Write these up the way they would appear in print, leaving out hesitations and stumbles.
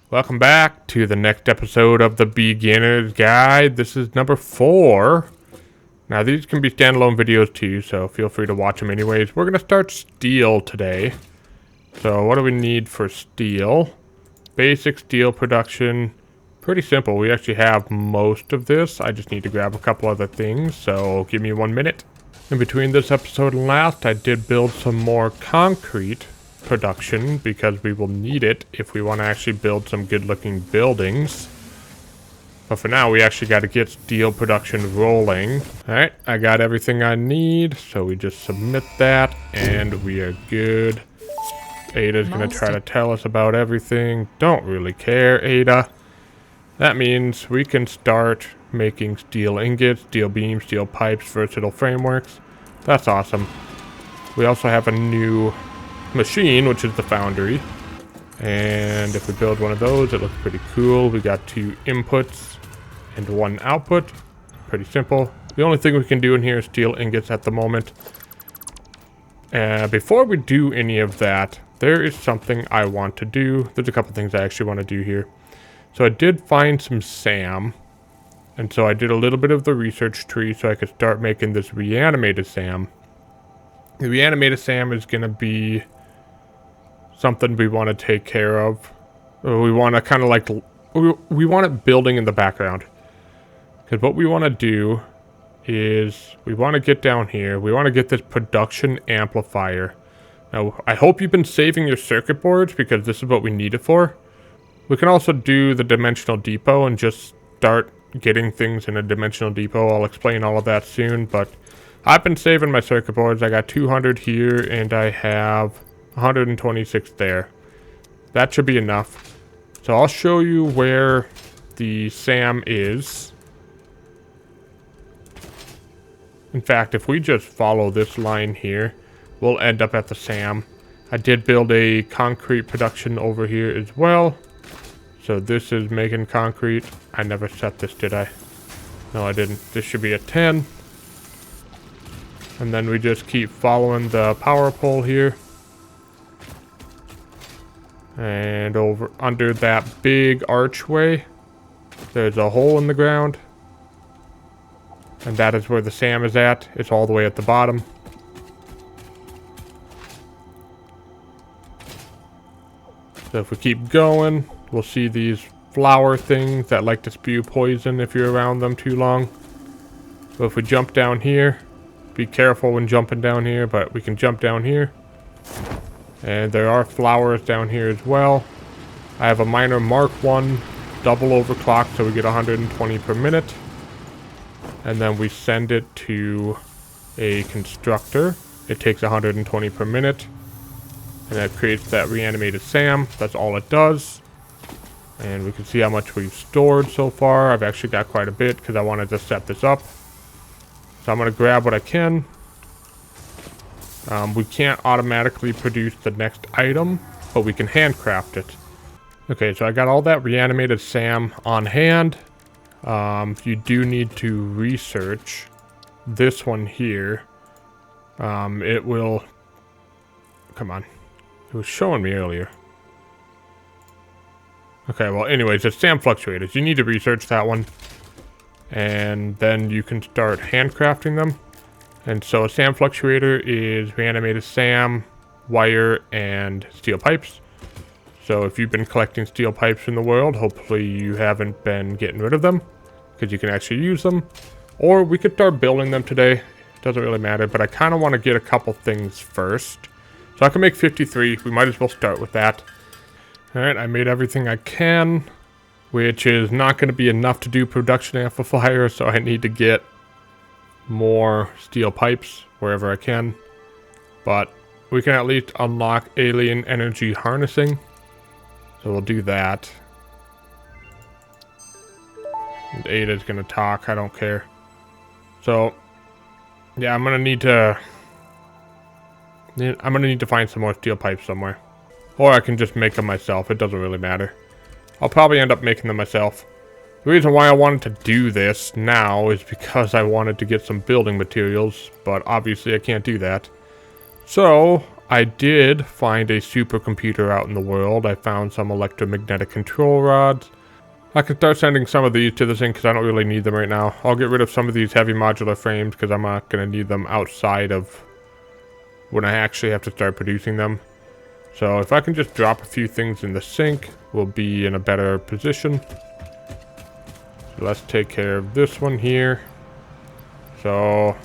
Welcome back to the next episode of the Beginner's Guide. This is number 4. Now these can be standalone videos too, so feel free to watch them anyways. We're going to start steel today. So what do we need for steel? Basic steel production. Pretty simple. We actually have most of this. I just need to grab a couple other things, so give me 1 minute. In between this episode and last, I did build some more concrete production because we will need it if we want to actually build some good looking buildings. But for now we actually got to get steel production rolling. Alright, I got everything I need, so we just submit that and we are good. Ada's gonna try to tell us about everything. Don't really care, Ada. That means we can start making steel ingots, steel beams, steel pipes, versatile frameworks. That's awesome. We also have a new machine, which is the foundry, and if we build one of those, it looks pretty cool. We got 2 inputs and 1 output. Pretty simple. The only thing we can do in here is steel ingots at the moment. Before we do any of that, there is something I want to do. There's a couple things I actually want to do here. So I did find some SAM, and so I did a little bit of the research tree so I could start making this reanimated SAM. The reanimated SAM is going to be something we want to take care of. We want to kind of like, we want it building in the background. Because what we want to do is we want to get down here. We want to get this production amplifier. Now, I hope you've been saving your circuit boards because this is what we need it for. We can also do the dimensional depot and just start getting things in a dimensional depot. I'll explain all of that soon, but I've been saving my circuit boards. I got 200 here and I have 126 there. That should be enough. So I'll show you where the SAM is. In fact, if we just follow this line here, we'll end up at the SAM. I did build a concrete production over here as well. So this is making concrete. I never set this, did I? No, I didn't. This should be a 10. And then we just keep following the power pole here. And over under that big archway, there's a hole in the ground. And that is where the SAM is at. It's all the way at the bottom. So if we keep going, we'll see these flower things that like to spew poison if you're around them too long. So if we jump down here, be careful when jumping down here, but we can jump down here. And there are flowers down here as well. I have a miner Mark 1 double overclock so we get 120 per minute. And then we send it to a constructor. It takes 120 per minute. And that creates that reanimated SAM. That's all it does. And we can see how much we've stored so far. I've actually got quite a bit because I wanted to set this up. So I'm going to grab what I can. We can't automatically produce the next item, but we can handcraft it. Okay, so I got all that reanimated SAM on hand. You do need to research this one here. It will... Come on. It was showing me earlier. Okay, well anyways, it's SAM fluctuators. You need to research that one. And then you can start handcrafting them. And so a SAM fluctuator is reanimated SAM, wire, and steel pipes. So if you've been collecting steel pipes in the world, hopefully you haven't been getting rid of them, because you can actually use them. Or we could start building them today. It doesn't really matter, but I kind of want to get a couple things first. So I can make 53. We might as well start with that. Alright, I made everything I can, which is not going to be enough to do production amplifier, so I need to get more steel pipes wherever I can. But we can at least unlock alien energy harnessing. So we'll do that. And Ada's going to talk, I don't care. So, yeah, I'm going to need to find some more steel pipes somewhere. Or I can just make them myself, it doesn't really matter. I'll probably end up making them myself. The reason why I wanted to do this now is because I wanted to get some building materials, but obviously I can't do that. So, I did find a supercomputer out in the world. I found some electromagnetic control rods. I can start sending some of these to this thing because I don't really need them right now. I'll get rid of some of these heavy modular frames because I'm not going to need them outside of when I actually have to start producing them. So if I can just drop a few things in the sink, we'll be in a better position. So let's take care of this one here. So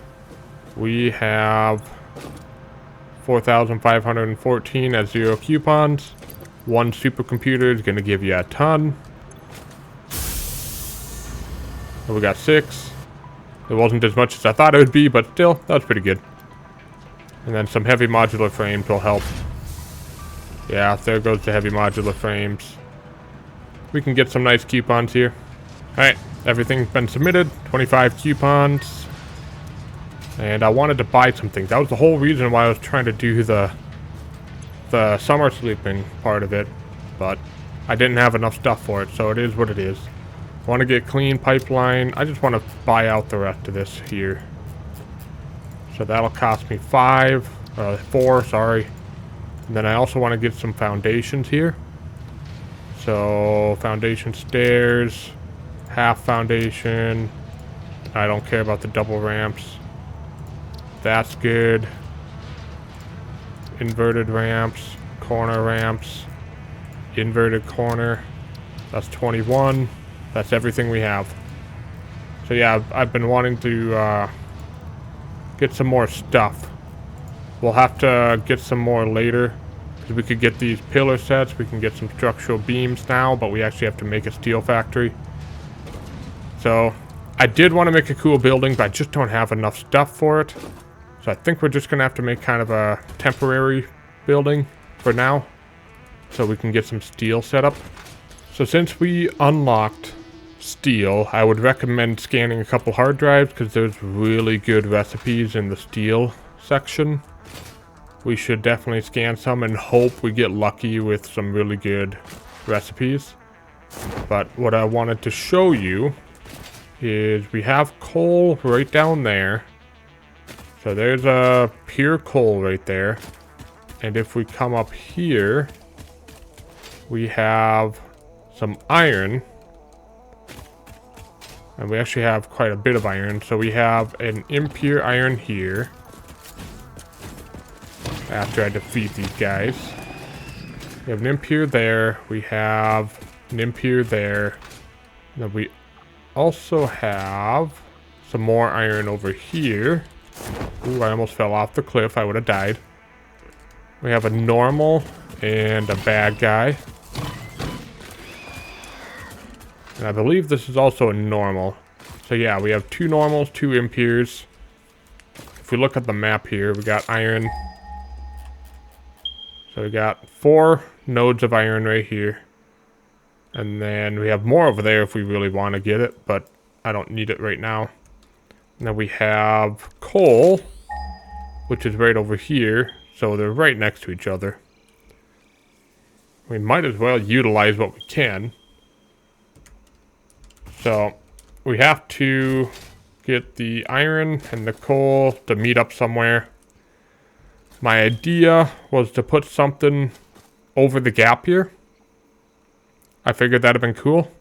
we have 4,514 at 0 coupons. One supercomputer is going to give you a ton. And we got 6. It wasn't as much as I thought it would be, but still, that's pretty good. And then some heavy modular frames will help. Yeah, there goes the heavy modular frames. We can get some nice coupons here. Alright, everything's been submitted. 25 coupons. And I wanted to buy some things. That was the whole reason why I was trying to do the summer sleeping part of it. But I didn't have enough stuff for it, so it is what it is. I want to get clean pipeline. I just want to buy out the rest of this here. So that'll cost me 4, sorry. And then I also want to get some foundations here. So foundation stairs, half foundation. I don't care about the double ramps. That's good. Inverted ramps, corner ramps, inverted corner. That's 21. That's everything we have. So yeah, I've been wanting to get some more stuff. We'll have to get some more later. Because we could get these pillar sets. We can get some structural beams now. But we actually have to make a steel factory. So I did want to make a cool building. But I just don't have enough stuff for it. So I think we're just going to have to make kind of a temporary building for now. So we can get some steel set up. So since we unlocked steel, I would recommend scanning a couple hard drives. Because there's really good recipes in the steel section. We should definitely scan some and hope we get lucky with some really good recipes. But what I wanted to show you is we have coal right down there. So there's a pure coal right there. And if we come up here, we have some iron. And we actually have quite a bit of iron. So we have an impure iron here. After I defeat these guys. We have an impure there. We have an impure there. And then we also have some more iron over here. Ooh, I almost fell off the cliff. I would have died. We have a normal and a bad guy. And I believe this is also a normal. So yeah, we have 2 normals, 2 impures. If we look at the map here, we got iron. So we got 4 nodes of iron right here. And then we have more over there if we really want to get it, but I don't need it right now. And then we have coal, which is right over here. So they're right next to each other. We might as well utilize what we can. So we have to get the iron and the coal to meet up somewhere. My idea was to put something over the gap here. I figured that'd have been cool.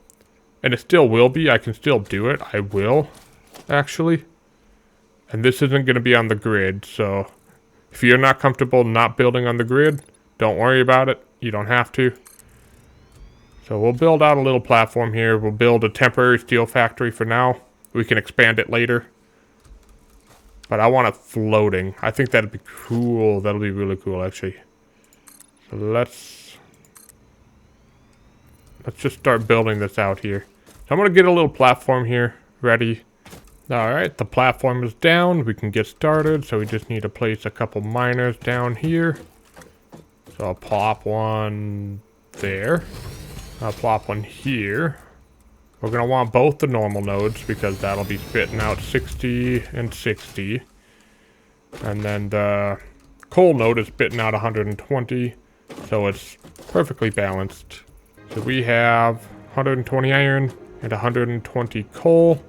And it still will be. I can still do it. I will, actually. And this isn't going to be on the grid. So if you're not comfortable not building on the grid, don't worry about it. You don't have to. So we'll build out a little platform here. We'll build a temporary steel factory for now. We can expand it later. But I want it floating. I think that'd be cool. That'll be really cool, actually. So let's just start building this out here. So I'm going to get a little platform here ready. Alright, the platform is down. We can get started. So we just need to place a couple miners down here. So I'll plop one there. I'll plop one here. We're going to want both the normal nodes because that'll be spitting out 60 and 60. And then the coal node is spitting out 120. So it's perfectly balanced. So we have 120 iron and 120 coal.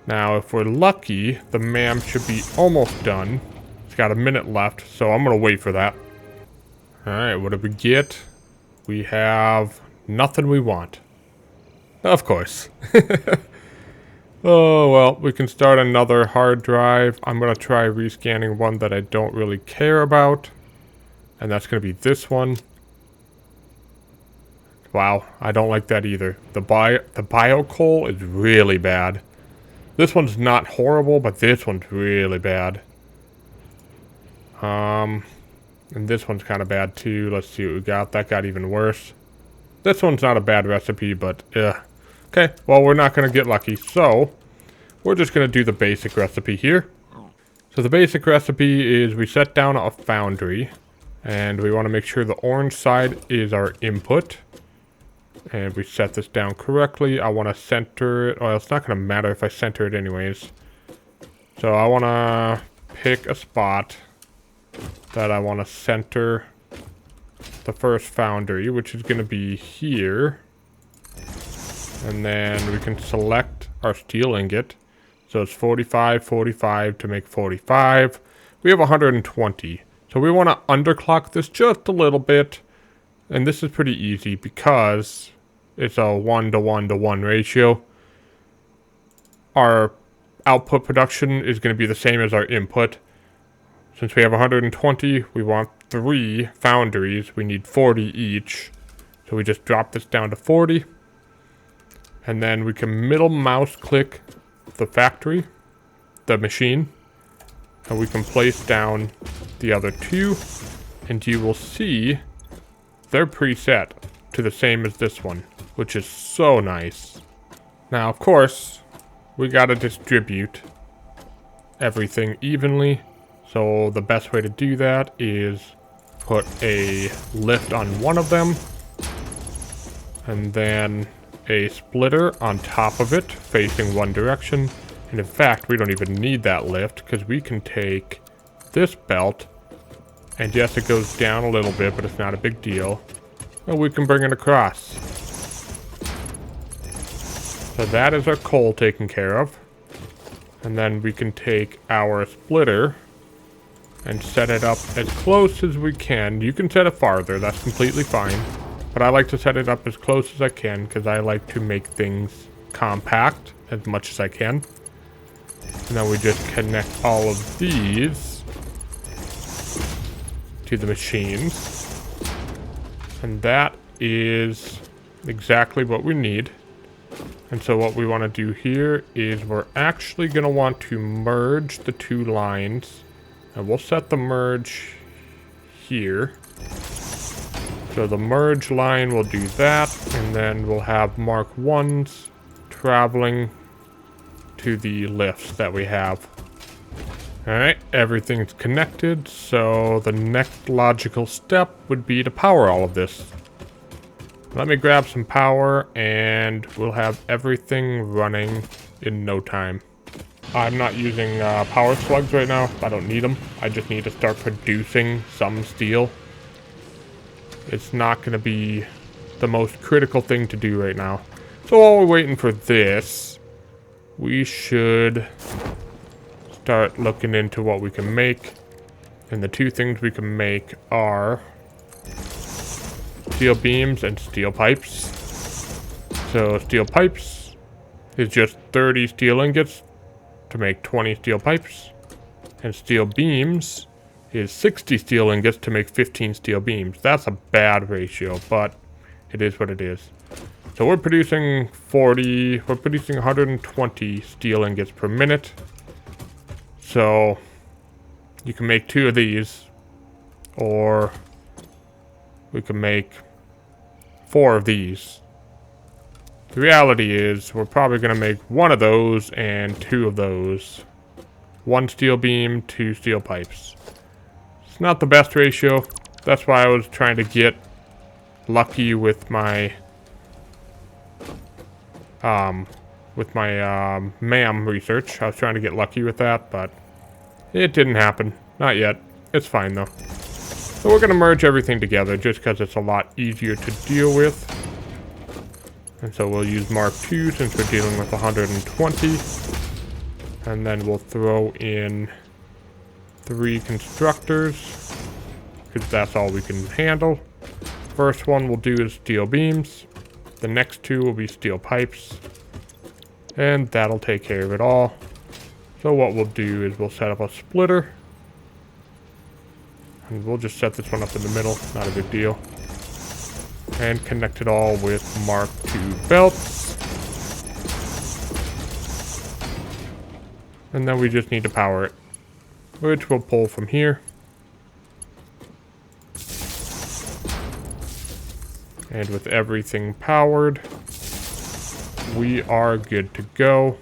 Now, if we're lucky, the M.A.M should be almost done. It's got a minute left, so I'm gonna wait for that. Alright, what did we get? We have nothing we want. Of course. Oh, well, we can start another hard drive. I'm gonna try rescanning one that I don't really care about. And that's gonna be this one. Wow, I don't like that either. The bio coal is really bad. This one's not horrible, but this one's really bad. And this one's kind of bad too. Let's see what we got. That got even worse. This one's not a bad recipe, but okay, well, we're not gonna get lucky, so we're just gonna do the basic recipe here. So the basic recipe is we set down a foundry, and we want to make sure the orange side is our input. And we set this down correctly. I want to center it. Well, it's not going to matter if I center it anyways. So I want to pick a spot that I want to center the first foundry, which is going to be here. And then we can select our steel ingot. So it's 45, 45 to make 45. We have 120. So we want to underclock this just a little bit. And this is pretty easy because it's a 1-to-1-to-1 ratio. Our output production is going to be the same as our input. Since we have 120, we want 3 foundries. We need 40 each. So we just drop this down to 40. And then we can middle mouse click the factory, the machine. And we can place down the other 2. And you will see they're preset to the same as this one, which is so nice. Now, of course, we gotta distribute everything evenly. So the best way to do that is put a lift on one of them, and then a splitter on top of it, facing one direction. And in fact, we don't even need that lift, because we can take this belt, and yes, it goes down a little bit, but it's not a big deal. And we can bring it across. So that is our coal taken care of. And then we can take our splitter and set it up as close as we can. You can set it farther, that's completely fine. But I like to set it up as close as I can because I like to make things compact as much as I can. And then we just connect all of these to the machines. And that is exactly what we need. And so what we want to do here is we're actually going to want to merge the 2 lines. And we'll set the merge here. So the merge line will do that. And then we'll have Mark 1s traveling to the lifts that we have. Alright, everything's connected, so the next logical step would be to power all of this. Let me grab some power, and we'll have everything running in no time. I'm not using power slugs right now. I don't need them. I just need to start producing some steel. It's not going to be the most critical thing to do right now. So while we're waiting for this, we should start looking into what we can make. And the 2 things we can make are steel beams and steel pipes. So steel pipes is just 30 steel ingots to make 20 steel pipes. And steel beams is 60 steel ingots to make 15 steel beams. That's a bad ratio, but it is what it is. So we're producing 120 steel ingots per minute. So you can make 2 of these, or we can make 4 of these. The reality is we're probably going to make 1 of those and 2 of those. 1 steel beam, 2 steel pipes. It's not the best ratio. That's why I was trying to get lucky with my M.A.M research. I was trying to get lucky with that, but it didn't happen. Not yet. It's fine, though. So we're going to merge everything together just because it's a lot easier to deal with. And so we'll use Mark 2 since we're dealing with 120. And then we'll throw in 3 constructors, because that's all we can handle. First one we'll do is steel beams. The next 2 will be steel pipes. And that'll take care of it all. So what we'll do is we'll set up a splitter. And we'll just set this one up in the middle, not a big deal. And connect it all with Mark II belts. And then we just need to power it, which we'll pull from here. And with everything powered, we are good to go.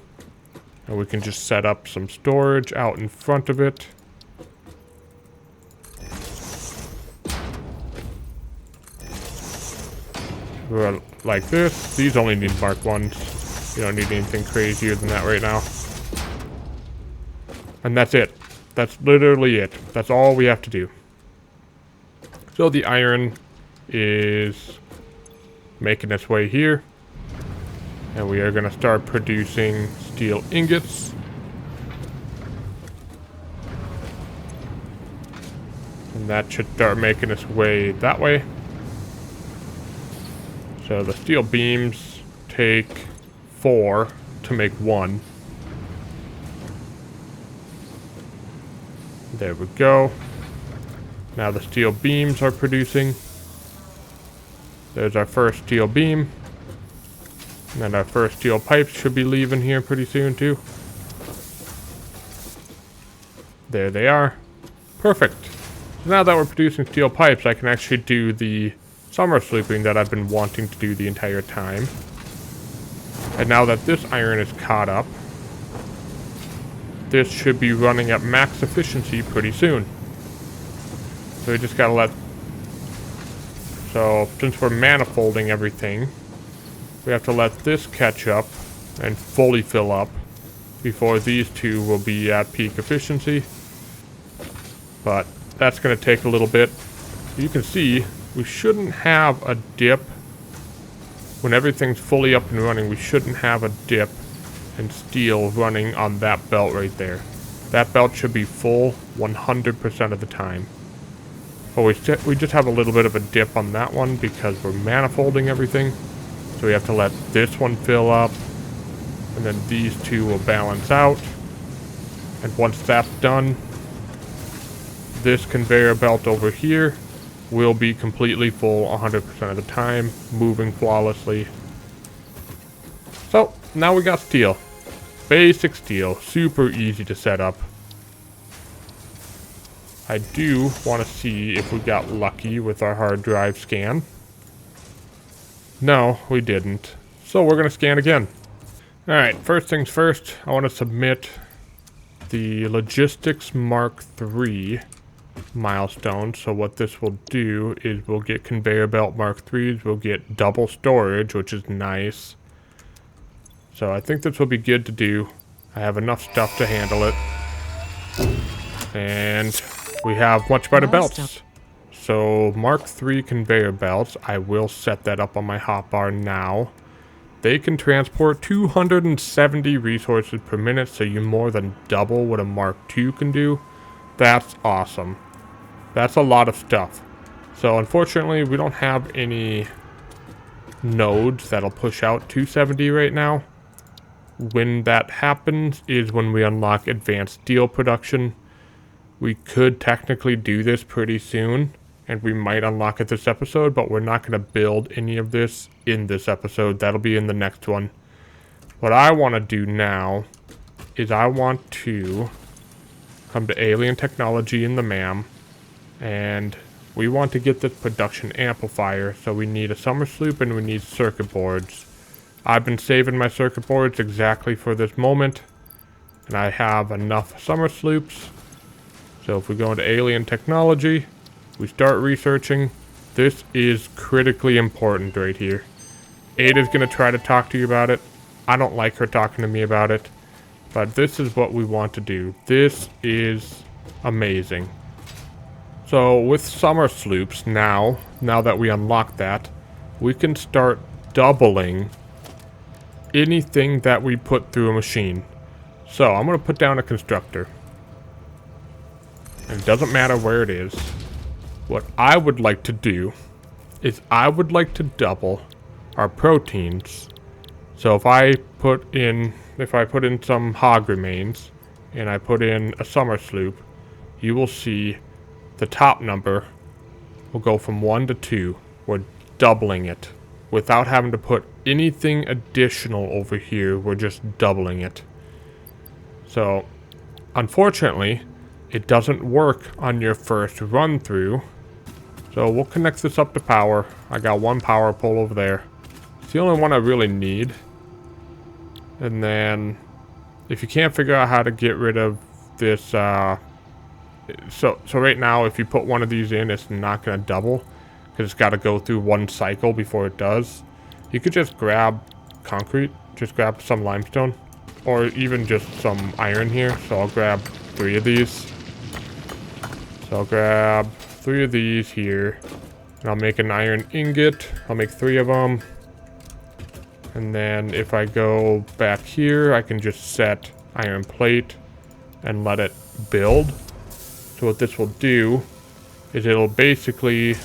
And we can just set up some storage out in front of it. Like this. These only need Mark 1s. You don't need anything crazier than that right now. And that's it. That's literally it. That's all we have to do. So the iron is making its way here. And we are going to start producing steel ingots. And that should start making its way that way. So the steel beams take 4 to make 1. There we go. Now the steel beams are producing. There's our first steel beam. And then our first steel pipes should be leaving here pretty soon too. There they are. Perfect. So now that we're producing steel pipes, I can actually do the summer slooping that I've been wanting to do the entire time. And now that this iron is caught up, this should be running at max efficiency pretty soon. So we just gotta let... So since we're manifolding everything, we have to let this catch up and fully fill up before these 2 will be at peak efficiency. But that's going to take a little bit. You can see we shouldn't have a dip. When everything's fully up and running, we shouldn't have a dip in steel running on that belt right there. That belt should be full 100% of the time. But we just have a little bit of a dip on that one because we're manifolding everything. So we have to let this one fill up, and then these 2 will balance out. And once that's done, this conveyor belt over here will be completely full 100% of the time, moving flawlessly. So now we got steel. Basic steel, super easy to set up. I do want to see if we got lucky with our hard drive scan. No, we didn't. So we're going to scan again. Alright, first things first, I want to submit the Logistics Mark III milestone. So what this will do is we'll get conveyor belt Mark IIIs, we'll get double storage, which is nice. So I think this will be good to do. I have enough stuff to handle it. And we have much better belts. So Mark III conveyor belts, I will set that up on my hotbar now. They can transport 270 resources per minute, so you more than double what a Mark II can do. That's awesome. That's a lot of stuff. So unfortunately, we don't have any nodes that'll push out 270 right now. When that happens is when we unlock advanced steel production. We could technically do this pretty soon, and we might unlock it this episode, but we're not going to build any of this in this episode. That'll be in the next one. What I want to do now is I want to come to alien technology in the M.A.M, and we want to get this production amplifier, so we need a summer sloop and we need circuit boards. I've been saving my circuit boards exactly for this moment, and I have enough summer sloops. So if we go into alien technology, we start researching. This is critically important right here. Ada's going to try to talk to you about it. I don't like her talking to me about it, but this is what we want to do. This is amazing. So with summer sloops now that we unlock that, we can start doubling anything that we put through a machine. So I'm going to put down a constructor. and it doesn't matter where it is. What I would like to do is I would like to double our proteins. So if I put in some hog remains and I put in a summer sloop, you will see the top number will go from 1 to 2. We're doubling it without having to put anything additional over here. We're just doubling it. So unfortunately, it doesn't work on your first run through. So we'll connect this up to power. I got one power pole over there. It's the only one I really need. And then if you can't figure out how to get rid of this, so right now if you put one of these in, it's not going to double because it's got to go through one cycle before it does. You could just grab concrete, just grab some limestone, or even just some iron here. So I'll grab 3 of these. So I'll grab 3 of these here, and I'll make an iron ingot. I'll make 3 of them. And then if I go back here, I can just set iron plate and let it build. So what this will do is it'll basically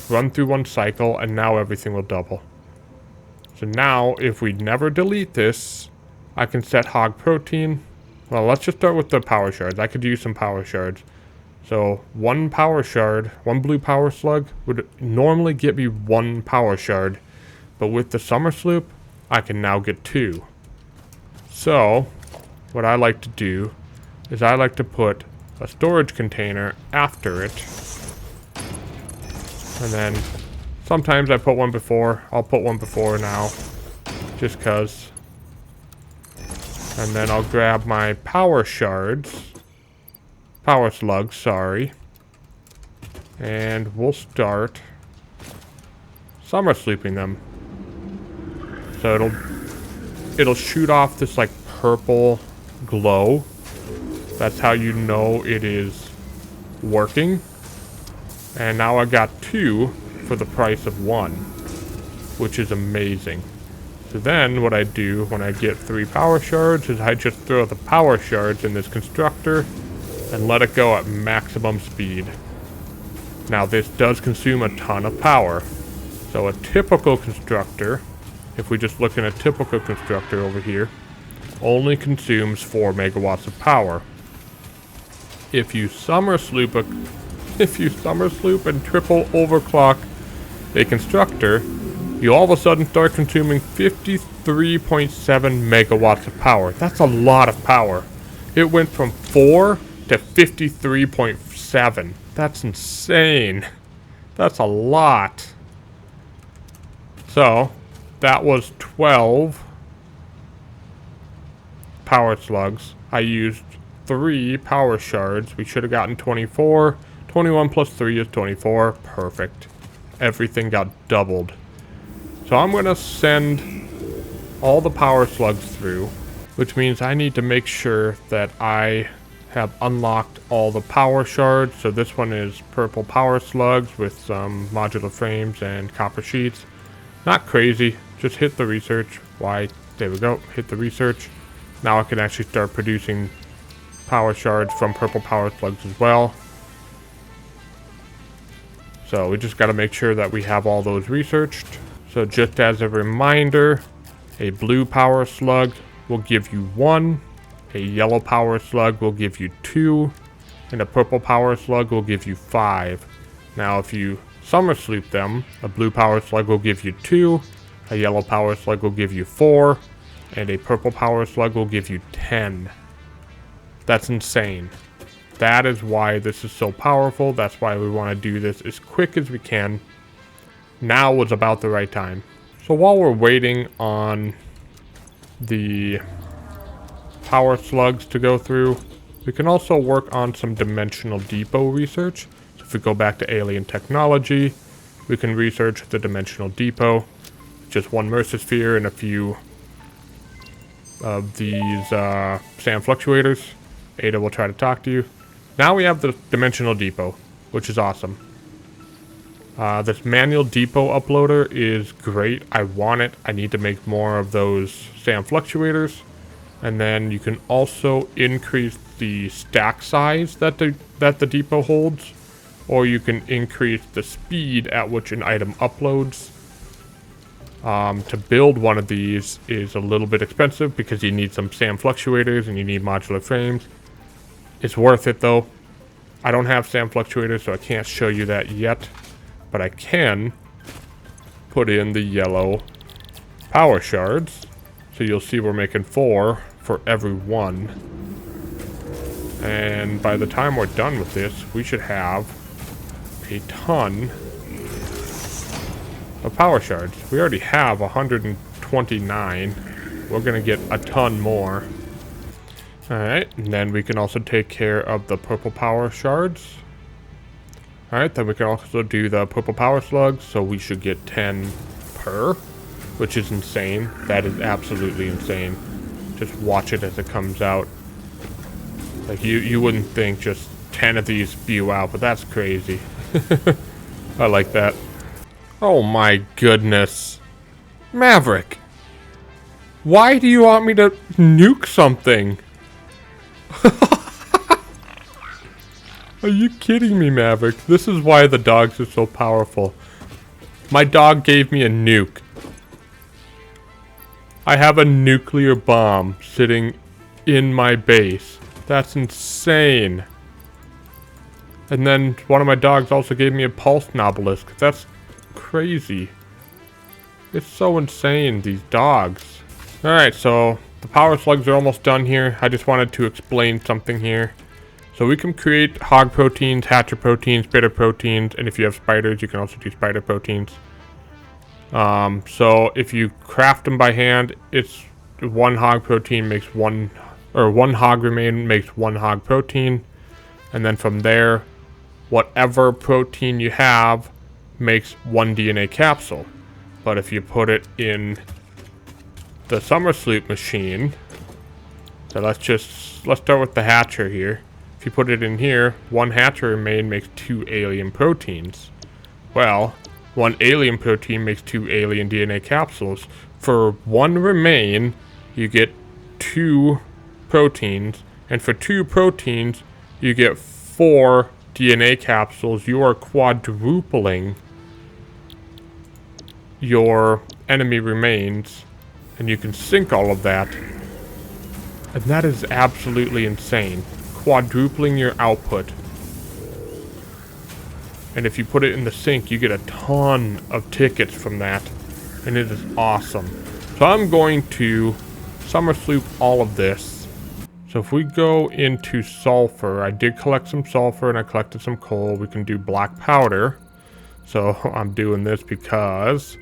run through one cycle, and now everything will double. So now if we never delete this, I can set hog protein. Well, let's just start with the power shards. I could use some power shards. So 1 power shard, 1 blue power slug would normally get me 1 power shard. But with the summer sloop, I can now get 2. So what I like to do is I like to put a storage container after it. And then sometimes I put one before. I'll put one before now, just cause. And then I'll grab my power shards. Power slugs, sorry. And we'll start summer sleeping them. So it'll shoot off this like purple glow. That's how you know it is working. And now I got 2 for the price of 1, which is amazing. So then what I do when I get 3 power shards is I just throw the power shards in this constructor and let it go at maximum speed. Now this does consume a ton of power. So a typical constructor, if we just look in a typical constructor over here, only consumes 4 megawatts of power. If you summer sloop and triple overclock a constructor, you all of a sudden start consuming 53.7 megawatts of power. That's a lot of power. It went from 4 to 53.7. That's insane. That's a lot. So that was 12 power slugs. I used 3 power shards. We should have gotten 24. 21 plus 3 is 24. Perfect. Everything got doubled. So I'm going to send all the power slugs through, which means I need to make sure that I have unlocked all the power shards. So this one is purple power slugs with some modular frames and copper sheets. Not crazy. Just hit the research. Why? There we go. Hit the research. Now I can actually start producing power shards from purple power slugs as well. So we just got to make sure that we have all those researched. So just as a reminder, a blue power slug will give you 1, a yellow power slug will give you 2, and a purple power slug will give you 5. Now if you summer sleep them, a blue power slug will give you 2, a yellow power slug will give you 4, and a purple power slug will give you 10. That's insane. That is why this is so powerful. That's why we want to do this as quick as we can. Now was about the right time. So while we're waiting on the power slugs to go through, we can also work on some dimensional depot research. So if we go back to alien technology, we can research the dimensional depot. Just 1 mersosphere and a few of these sand fluctuators. Ada will try to talk to you. Now we have the dimensional depot, which is awesome. This manual depot uploader is great. I want it. I need to make more of those sand fluctuators. And then you can also increase the stack size that the depot holds, or you can increase the speed at which an item uploads. To build one of these is a little bit expensive because you need some SAM fluctuators and you need modular frames. It's worth it though. I don't have SAM fluctuators, so I can't show you that yet, but I can put in the yellow power shards. So you'll see we're making 4 for every one. And by the time we're done with this, we should have a ton of power shards. We already have 129. We're gonna get a ton more. Alright, and then we can also take care of the purple power shards. Alright, then we can also do the purple power slugs, so we should get 10 per, which is insane. That is absolutely insane. Just watch it as it comes out. Like, you wouldn't think just 10 of these spew out, but that's crazy. I like that. Oh my goodness. Maverick! Why do you want me to nuke something? Are you kidding me, Maverick? This is why the dogs are so powerful. My dog gave me a nuke. I have a nuclear bomb sitting in my base. That's insane. And then one of my dogs also gave me a pulse Nobelisk. That's crazy. It's so insane, these dogs. Alright, so the power slugs are almost done here. I just wanted to explain something here. So we can create hog proteins, hatcher proteins, bitter proteins, and if you have spiders, you can also do spider proteins. So if you craft them by hand, it's one hog protein makes one, or one hog remain makes one hog protein. And then from there, whatever protein you have makes one DNA capsule. But if you put it in the summer sleep machine, so let's start with the hatcher here. If you put it in here, one hatcher remain makes 2 alien proteins. Well, one alien protein makes 2 alien DNA capsules. For one remain, you get 2 proteins, and for 2 proteins, you get 4 DNA capsules. You are quadrupling your enemy remains, and you can sync all of that. And that is absolutely insane. Quadrupling your output. And if you put it in the sync, you get a ton of tickets from that. And it is awesome. So I'm going to summer sleep all of this. So if we go into sulfur, I did collect some sulfur and I collected some coal. We can do black powder. So I'm doing this because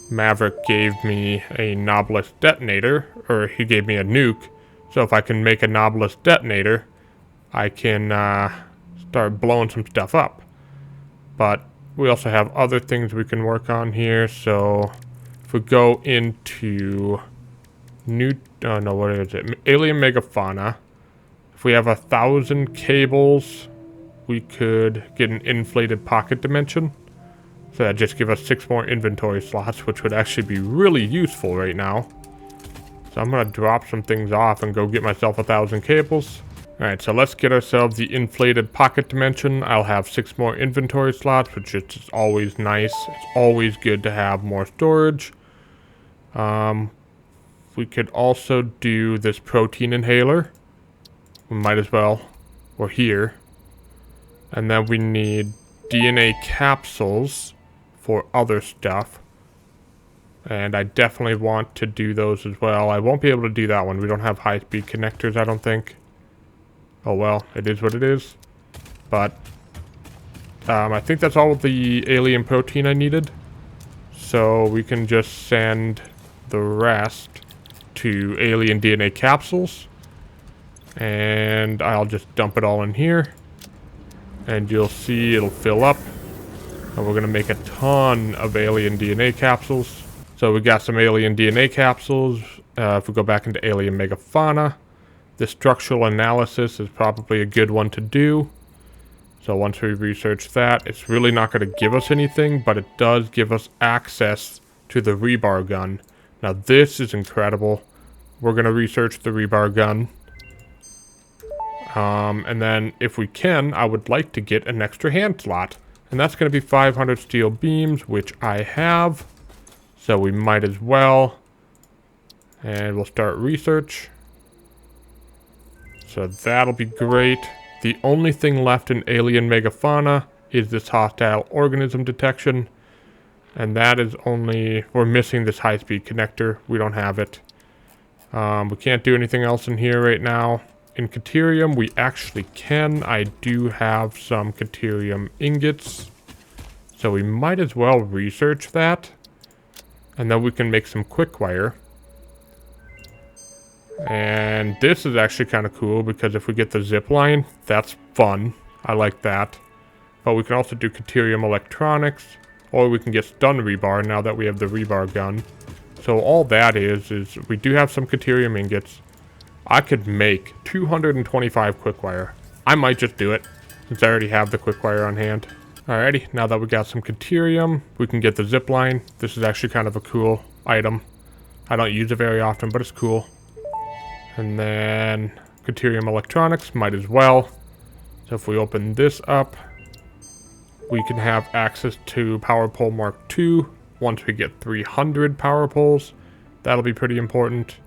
Maverick gave me a Nobelisk Detonator, or he gave me a nuke. So if I can make a Nobelisk Detonator, I can start blowing some stuff up. But we also have other things we can work on here. So if we go into what is it? Alien megafauna. If we have 1,000 cables, we could get an inflated pocket dimension. So that just gives us 6 more inventory slots, which would actually be really useful right now. So I'm gonna drop some things off and go get myself 1,000 cables. Alright, so let's get ourselves the inflated pocket dimension. I'll have 6 more inventory slots, which is always nice. It's always good to have more storage. We could also do this protein inhaler. We might as well. We're here. And then we need DNA capsules for other stuff. And I definitely want to do those as well. I won't be able to do that one. We don't have high-speed connectors, I don't think. Oh well, it is what it is. But I think that's all of the alien protein I needed. So we can just send the rest to alien DNA capsules. And I'll just dump it all in here. And you'll see it'll fill up. And we're going to make a ton of alien DNA capsules. So we got some alien DNA capsules. If we go back into alien megafauna, the structural analysis is probably a good one to do. So once we research that, it's really not going to give us anything, but it does give us access to the Rebar Gun. Now this is incredible. we're going to research the Rebar Gun. And then if we can, I would like to get an extra hand slot. And that's going to be 500 steel beams, which I have. So we might as well. And we'll start research. So that'll be great. The only thing left in alien megafauna is this hostile organism detection. And that is only... we're missing this high-speed connector. We don't have it. We can't do anything else in here right now. In Caterium, we actually can. I do have some Caterium ingots. So we might as well research that. And then we can make some quick wire. And this is actually kind of cool because if we get the Zipline, that's fun. I like that. But we can also do Caterium electronics. Or we can get stun rebar now that we have the Rebar Gun. So all that is we do have some Caterium ingots. I could make 225 quick wire. I might just do it since I already have the quick wire on hand. Alrighty, now that we got some Caterium, we can get the Zipline. This is actually kind of a cool item. I don't use it very often, but it's cool. And then Caterium electronics, might as well. So if we open this up, we can have access to Power Pole Mark II once we get 300 power poles. That'll be pretty important.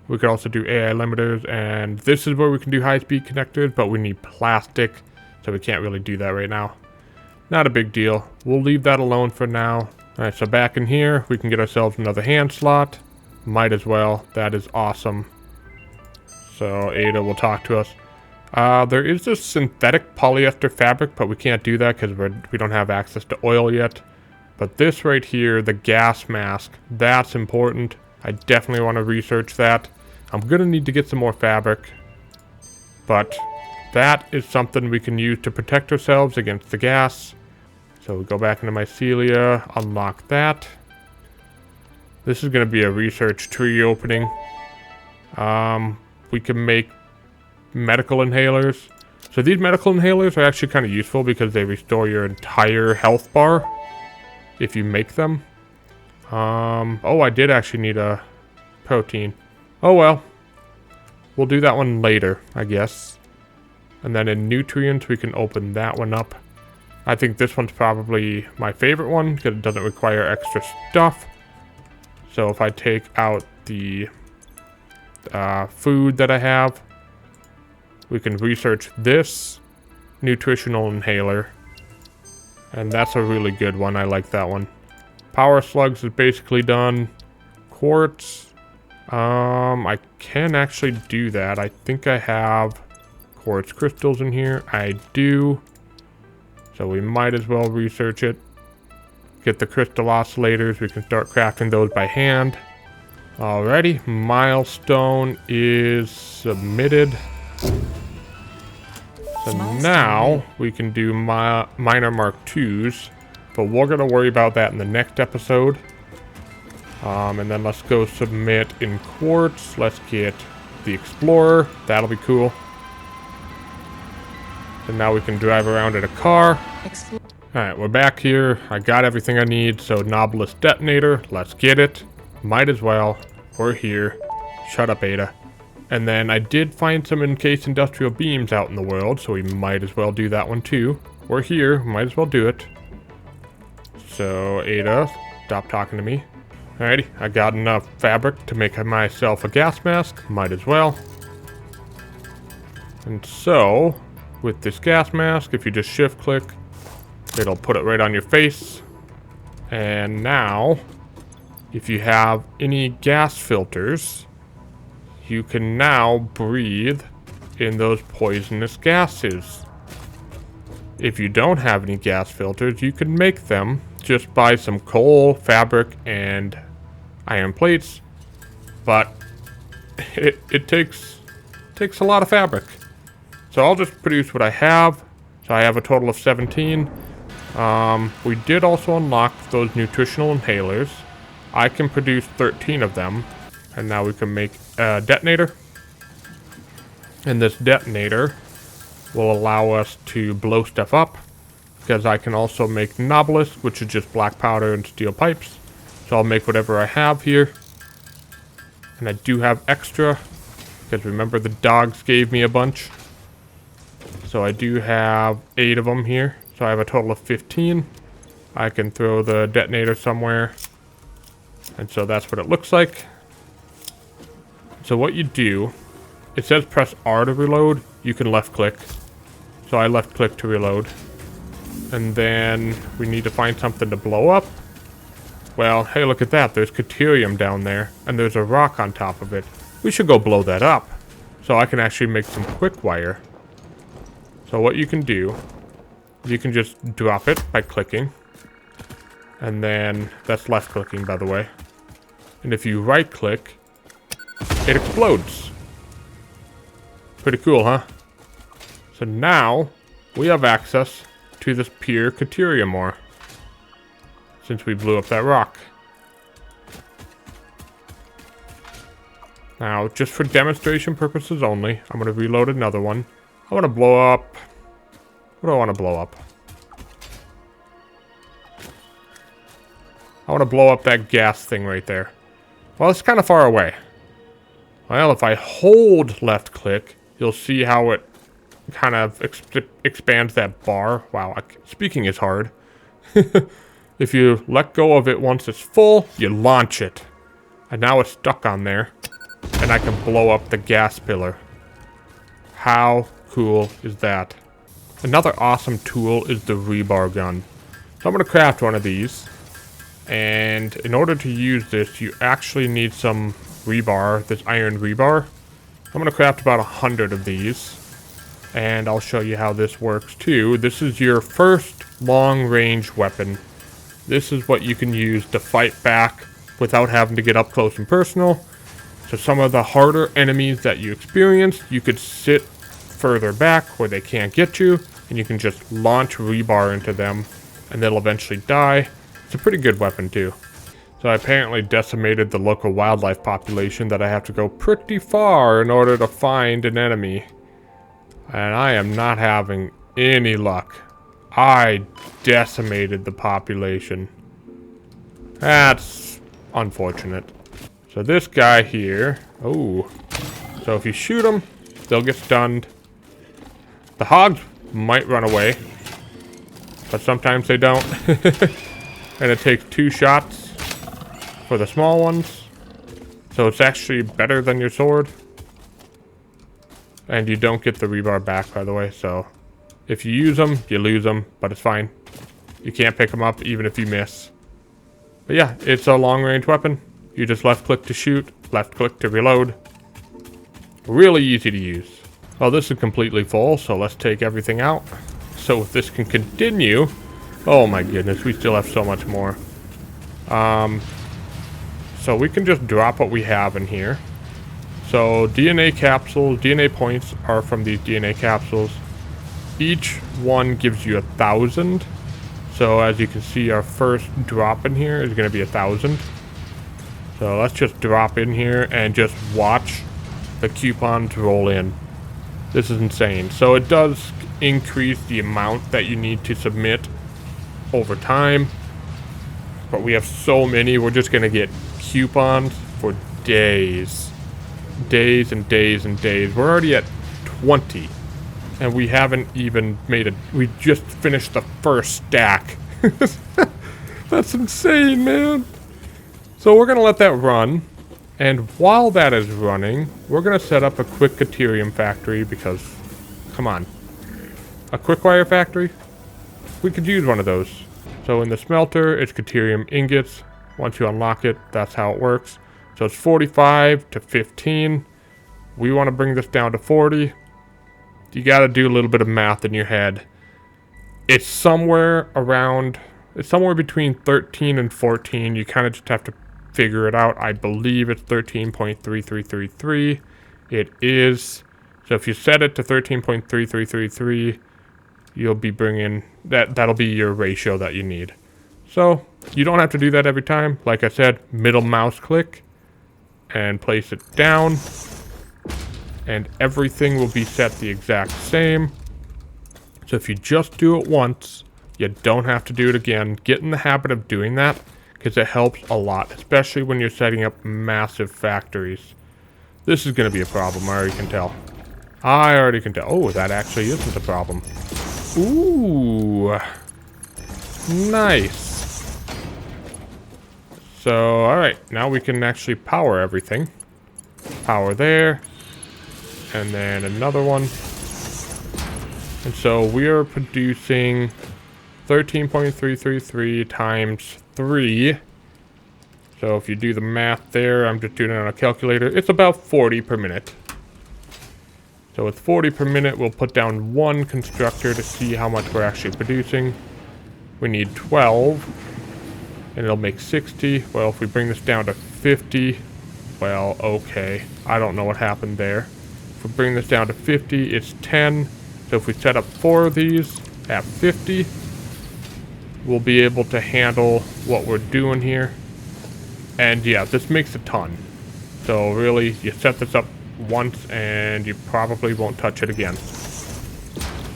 We could also do AI limiters, and this is where we can do high-speed connectors, but we need plastic, so we can't really do that right now. Not a big deal. We'll leave that alone for now. Alright, so back in here, we can get ourselves another hand slot. Might as well. That is awesome. So Ada will talk to us. There is this synthetic polyester fabric, but we can't do that because we don't have access to oil yet. But this right here, the gas mask, that's important. I definitely want to research that. I'm going to need to get some more fabric. But that is something we can use to protect ourselves against the gas. So we go back into mycelia, unlock that. This is going to be a research tree opening. We can make medical inhalers. So these medical inhalers are actually kind of useful because they restore your entire health bar if you make them. Oh, I did actually need a protein. Oh well. We'll do that one later, I guess. And then in nutrients, we can open that one up. I think this one's probably my favorite one because it doesn't require extra stuff. So if I take out the food that I have, we can research this nutritional inhaler. And that's a really good one. I like that one. Power slugs is basically done. Quartz. I can actually do that. I think I have quartz crystals in here. I do. So we might as well research it. Get the crystal oscillators. We can start crafting those by hand. Alrighty. Milestone is submitted. So now we can do minor Mark IIs. But we're going to worry about that in the next episode. And then let's go submit in quartz. Let's get the Explorer. That'll be cool. So now we can drive around in a car. Alright, we're back here. I got everything I need. So Nobelisk Detonator. Let's get it. Might as well. We're here. Shut up, Ada. And then I did find some encased industrial beams out in the world. So we might as well do that one too. We're here. Might as well do it. So, Ada, stop talking to me. Alrighty, I got enough fabric to make myself a gas mask. Might as well. And so, with this gas mask, if you just shift click, it'll put it right on your face. And now, if you have any gas filters, you can now breathe in those poisonous gases. If you don't have any gas filters, you can make them. Just buy some coal, fabric, and iron plates. But it takes a lot of fabric. So I'll just produce what I have. So I have a total of 17. We did also unlock those nutritional inhalers. I can produce 13 of them. And now we can make a detonator. And this detonator will allow us to blow stuff up. Because I can also make Nobelisk, which is just black powder and steel pipes. So I'll make whatever I have here. And I do have extra, because remember the dogs gave me a bunch. So I do have 8 of them here. So I have a total of 15. I can throw the detonator somewhere. And so that's what it looks like. So what you do, it says press R to reload. You can left click. So I left click to reload. And then we need to find something to blow up. Well, hey, look at that. There's Caterium down there. And there's a rock on top of it. We should go blow that up. So I can actually make some quick wire. So what you can do, you can just drop it by clicking. And then, that's left clicking, by the way. And if you right click, it explodes. Pretty cool, huh? So now, we have access to this pure Caterium ore. Since we blew up that rock. Now, just for demonstration purposes only, I'm going to reload another one. I want to blow up... What do I want to blow up? I want to blow up that gas thing right there. Well, it's kind of far away. Well, if I hold left click, you'll see how it kind of expands that bar. Wow, speaking is hard. If you let go of it once it's full, you launch it. And now it's stuck on there. And I can blow up the gas pillar. How cool is that? Another awesome tool is the Rebar Gun. So I'm going to craft one of these. And in order to use this, you actually need some rebar, this iron rebar. I'm going to craft about 100 of these. And I'll show you how this works too. This is your first long-range weapon. This is what you can use to fight back without having to get up close and personal. So some of the harder enemies that you experience, you could sit further back where they can't get you, and you can just launch rebar into them, and they'll eventually die. It's a pretty good weapon too. So I apparently decimated the local wildlife population that I have to go pretty far in order to find an enemy. And I am not having any luck. I decimated the population. That's unfortunate. So this guy here... Oh. So if you shoot them, they'll get stunned. The hogs might run away. But sometimes they don't. And it takes 2 shots for the small ones. So it's actually better than your sword. And you don't get the rebar back, by the way, so... If you use them, you lose them, but it's fine. You can't pick them up even if you miss. But yeah, it's a long-range weapon. You just left-click to shoot, left-click to reload. Really easy to use. Well, this is completely full, so let's take everything out. So if this can continue... Oh my goodness, we still have so much more. So we can just drop what we have in here. So DNA capsules, DNA points are from these DNA capsules. Each one gives you 1,000. So as you can see, our first drop in here is going to be 1,000. So let's just drop in here and just watch the coupons roll in. This is insane. So it does increase the amount that you need to submit over time. But we have so many, we're just going to get coupons for days. Days and days and days. We're already at 20. And we haven't even made it. We just finished the first stack. That's insane, man. So we're going to let that run. And while that is running, we're going to set up a quick Caterium factory because, come on. A quick wire factory? We could use one of those. So in the smelter, it's Caterium ingots. Once you unlock it, that's how it works. So it's 45 to 15. We want to bring this down to 40. You got to do a little bit of math in your head. It's somewhere between 13 and 14. You kind of just have to figure it out. I believe it's 13.3333. It is. So if you set it to 13.3333, you'll be bringing that'll be your ratio that you need. So you don't have to do that every time. Like I said, middle mouse click and place it down. And everything will be set the exact same. So if you just do it once, you don't have to do it again. Get in the habit of doing that, because it helps a lot, especially when you're setting up massive factories. This is going to be a problem, I already can tell. I already can tell. Oh, that actually isn't a problem. Ooh. Nice. So, alright, now we can actually power everything. Power there. And then another one. And so we are producing 13.333 times 3. So if you do the math there, I'm just doing it on a calculator, it's about 40 per minute. So with 40 per minute, we'll put down 1 constructor to see how much we're actually producing. We need 12, and it'll make 60. Well, if we bring this down to 50, well, okay. I don't know what happened there. If we bring this down to 50, it's 10. So if we set up 4 of these at 50, we'll be able to handle what we're doing here. And yeah, this makes a ton. So really, you set this up once and you probably won't touch it again.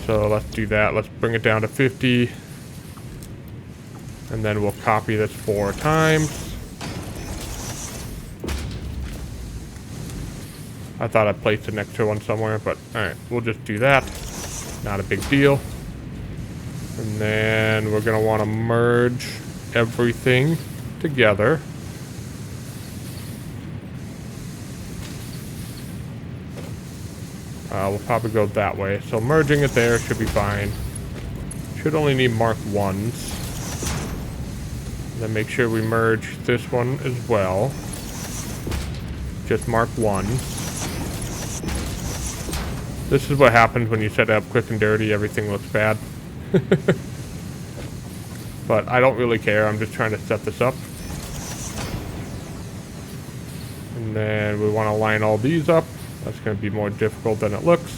So let's do that. Let's bring it down to 50. And then we'll copy this 4 times. I thought I placed an extra one somewhere, but alright, we'll just do that. Not a big deal. And then we're going to want to merge everything together. We'll probably go that way. So merging it there should be fine. Should only need mark 1s. Then make sure we merge this one as well. Just mark 1. This is what happens when you set it up quick and dirty. Everything looks bad. But I don't really care. I'm just trying to set this up. And then we want to line all these up. That's going to be more difficult than it looks.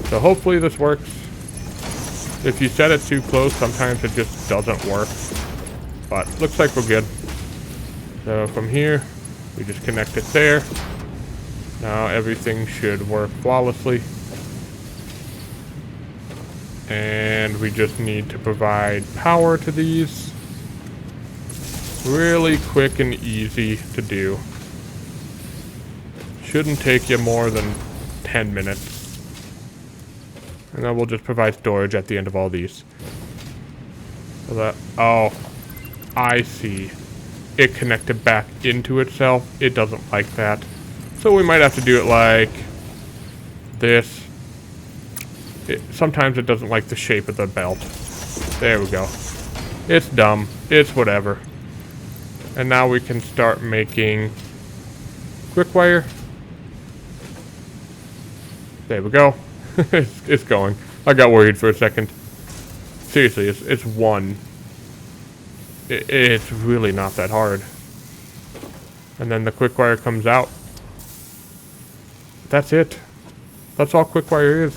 So hopefully this works. If you set it too close, sometimes it just doesn't work. But looks like we're good. So from here, we just connect it there. Now everything should work flawlessly. And we just need to provide power to these. Really quick and easy to do. Shouldn't take you more than 10 minutes. And then we'll just provide storage at the end of all these. So that, oh, I see. It connected back into itself. It doesn't like that. So we might have to do it like this. Sometimes it doesn't like the shape of the belt. There we go. It's dumb. It's whatever. And now we can start making quick wire. There we go. It's going. I got worried for a second. Seriously, it's 1. It's really not that hard. And then the quick wire comes out. That's it. That's all quick wire is.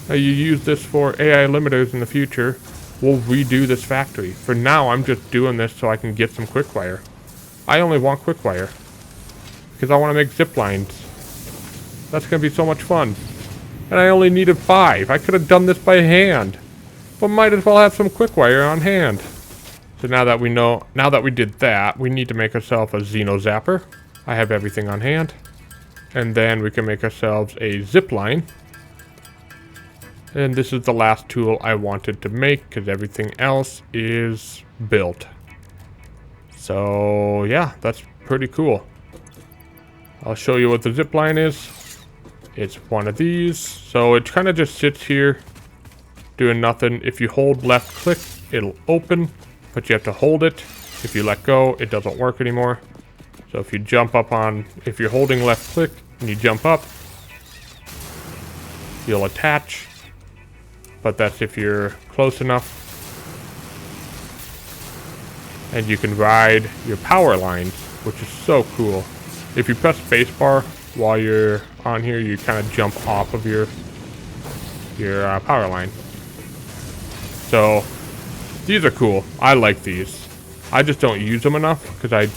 Now you use this for AI limiters in the future. We'll redo this factory. For now, I'm just doing this so I can get some quick wire. I only want quick wire because I want to make zip lines. That's going to be so much fun. And I only needed 5. I could have done this by hand. But might as well have some quick wire on hand. So now that we did that, we need to make ourselves a Xeno Zapper. I have everything on hand. And then we can make ourselves a Zipline. And this is the last tool I wanted to make because everything else is built. So yeah, that's pretty cool. I'll show you what the Zipline is. It's one of these. So it kind of just sits here doing nothing. If you hold left click, it'll open, but you have to hold it. If you let go, it doesn't work anymore. So if you jump up on, if you're holding left click and you jump up, you'll attach. But that's if you're close enough. And you can ride your power lines, which is so cool. If you press spacebar while you're on here, you kind of jump off of your power line. So these are cool. I like these. I just don't use them enough because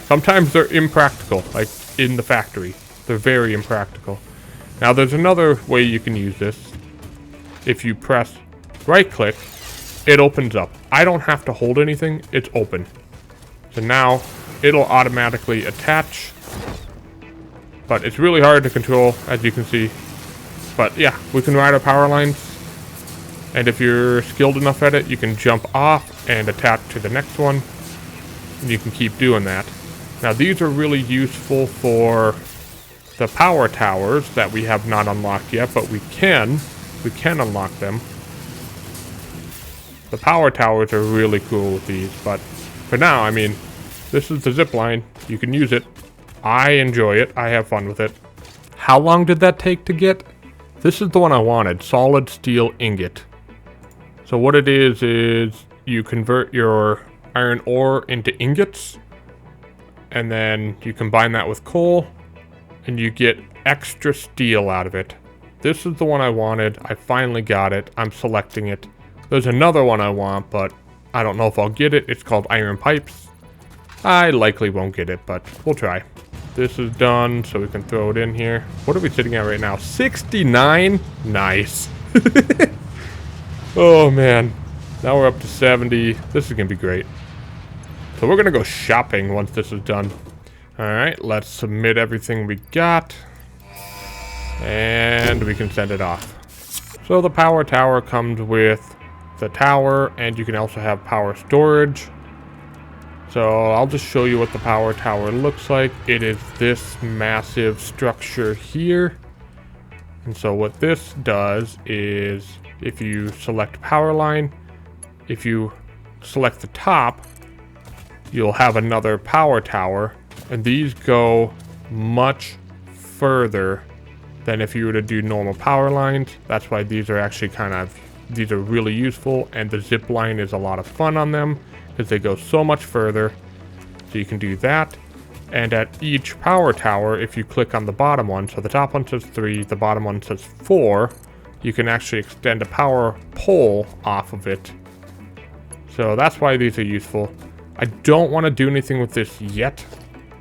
sometimes they're impractical, like in the factory. They're very impractical. Now there's another way you can use this. if you press right click, it opens up. I don't have to hold anything, it's open. So now it'll automatically attach, but it's really hard to control, as you can see. But yeah, we can ride our power lines, and if you're skilled enough at it, you can jump off and attach to the next one, and you can keep doing that. Now these are really useful for the power towers that we have not unlocked yet, but we can unlock them. The power towers are really cool with these, but for now, I mean, this is the zipline. You can use it. I enjoy it. I have fun with it. How long did that take to get? This is the one I wanted, solid steel ingot. So what it is you convert your iron ore into ingots, and then you combine that with coal, and you get extra steel out of it. This is the one I wanted. I finally got it. I'm selecting it. There's another one I want, but I don't know if I'll get it. It's called iron pipes. I likely won't get it, but we'll try. This is done, so we can throw it in here. What are we sitting at right now? 69? Nice. Oh, man. Now we're up to 70. This is going to be great. So we're going to go shopping once this is done. Alright, let's submit everything we got. And we can send it off. So the power tower comes with the tower, and you can also have power storage. So I'll just show you what the power tower looks like. It is this massive structure here. And so what this does is, if you select power line, if you select the top, you'll have another power tower, and these go much further than if you were to do normal power lines. That's why these are actually these are really useful, and the zip line is a lot of fun on them because they go so much further. So you can do that. And at each power tower, if you click on the bottom one, so the top one says 3, the bottom one says 4, you can actually extend a power pole off of it. So that's why these are useful. I don't want to do anything with this yet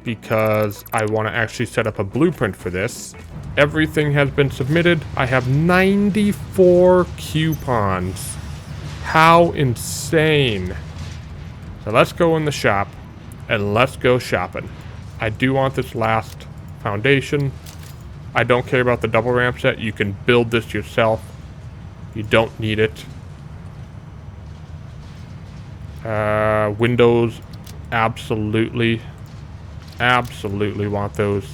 because I want to actually set up a blueprint for this. Everything has been submitted. I have 94 coupons. How insane. So let's go in the shop and let's go shopping. I do want this last foundation. I don't care about the double ramp set. You can build this yourself. You don't need it. Windows, absolutely want those.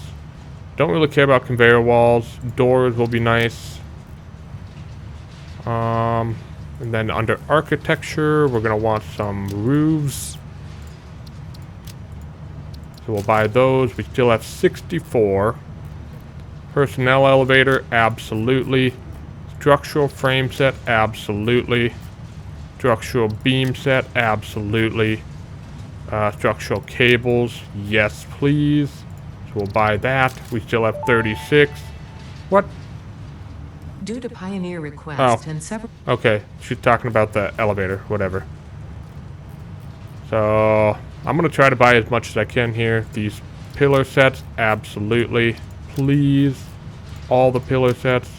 Don't really care about conveyor walls. Doors will be nice. And then under architecture, we're gonna want some roofs. So we'll buy those. We still have 64. Personnel elevator, absolutely. Structural frame set, absolutely. Structural beam set, absolutely. Structural cables, yes please. So we'll buy that. We still have 36. What? Due to Pioneer request and several... Okay, she's talking about the elevator, whatever. So I'm gonna try to buy as much as I can here. These pillar sets, absolutely. Please. All the pillar sets.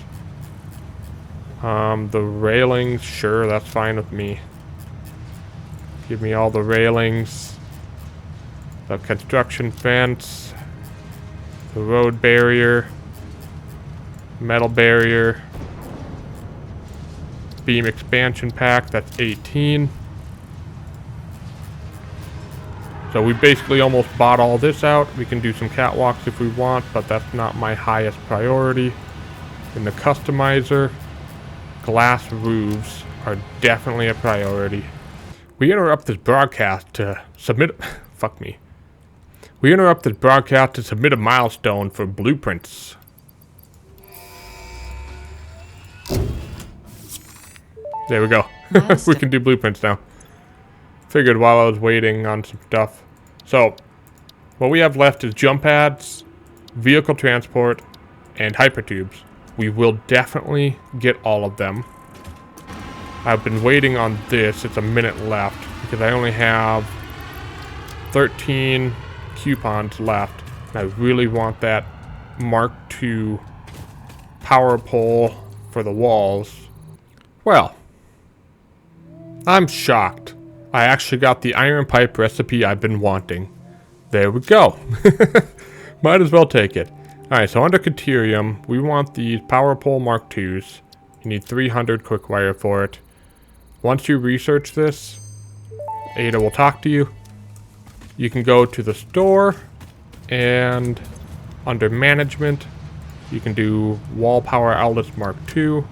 The railings, sure, that's fine with me. Give me all the railings. The construction fence. The road barrier. Metal barrier. Beam expansion pack, that's 18. So we basically almost bought all this out. We can do some catwalks if we want, but that's not my highest priority. In the customizer, glass roofs are definitely a priority. We interrupt this broadcast to submit... Fuck me. We interrupt this broadcast to submit a milestone for blueprints. There we go. We can do blueprints now. Figured while I was waiting on some stuff. So, what we have left is jump pads, vehicle transport, and hypertubes. We will definitely get all of them. I've been waiting on this. It's a minute left because I only have 13 coupons left. And I really want that Mark II power pole for the walls. Well, I'm shocked. I actually got the iron pipe recipe I've been wanting. There we go. Might as well take it. Alright, so under Caterium, we want these Power Pole Mark IIs. You need 300 quick wire for it. Once you research this, Ada will talk to you. You can go to the store, and under Management, you can do Wall Power Outlets Mark II.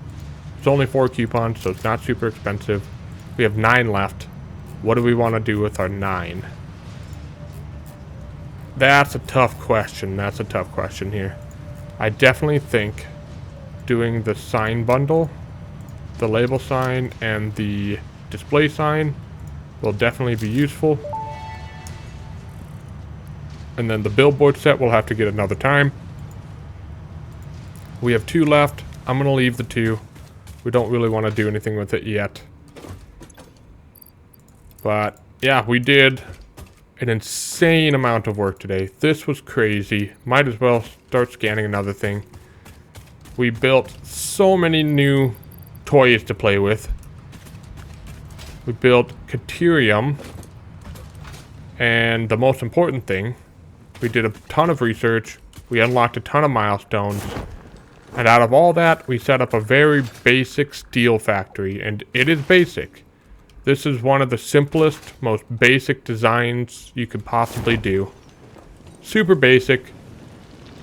It's only 4 coupons, so it's not super expensive. We have 9 left. What do we want to do with our 9? That's a tough question. That's a tough question here. I definitely think doing the sign bundle, the label sign, and the display sign will definitely be useful. And then the billboard set we'll have to get another time. We have 2 left. I'm going to leave the 2. We don't really want to do anything with it yet. But yeah, we did an insane amount of work today. This was crazy. Might as well start scanning another thing. We built so many new toys to play with. We built Caterium. And the most important thing, we did a ton of research. We unlocked a ton of milestones. And out of all that, we set up a very basic steel factory. And it is basic. This is one of the simplest, most basic designs you could possibly do. Super basic.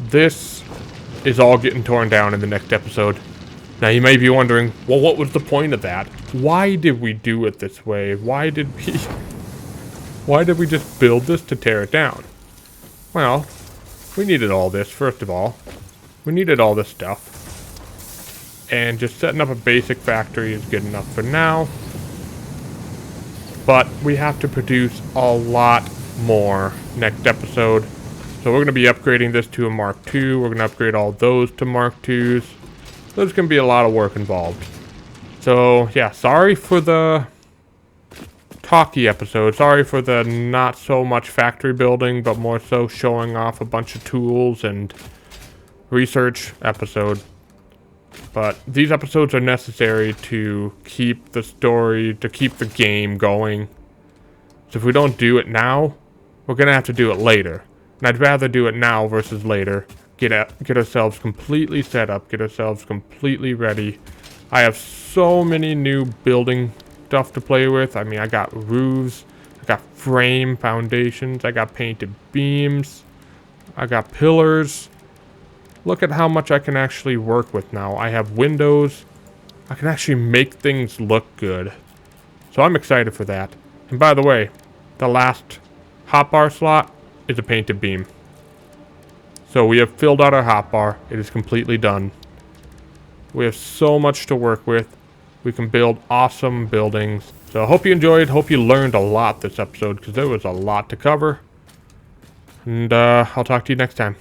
This is all getting torn down in the next episode. Now you may be wondering, well, what was the point of that? Why did we do it this way? Why did we just build this to tear it down? Well, we needed all this, first of all. We needed all this stuff. And just setting up a basic factory is good enough for now. But we have to produce a lot more next episode. So we're going to be upgrading this to a Mark II. We're going to upgrade all those to Mark IIs. There's going to be a lot of work involved. So yeah, sorry for the talky episode. Sorry for the not so much factory building, but more so showing off a bunch of tools and research episode. But these episodes are necessary to keep the story, to keep the game going. So if we don't do it now, we're going to have to do it later. And I'd rather do it now versus later. Get ourselves completely set up, get ourselves completely ready. I have so many new building stuff to play with. I mean, I got roofs, I got frame foundations, I got painted beams, I got pillars. Look at how much I can actually work with now. I have windows. I can actually make things look good. So I'm excited for that. And by the way, the last hotbar slot is a painted beam. So we have filled out our hotbar. It is completely done. We have so much to work with. We can build awesome buildings. So I hope you enjoyed. Hope you learned a lot this episode because there was a lot to cover. And I'll talk to you next time.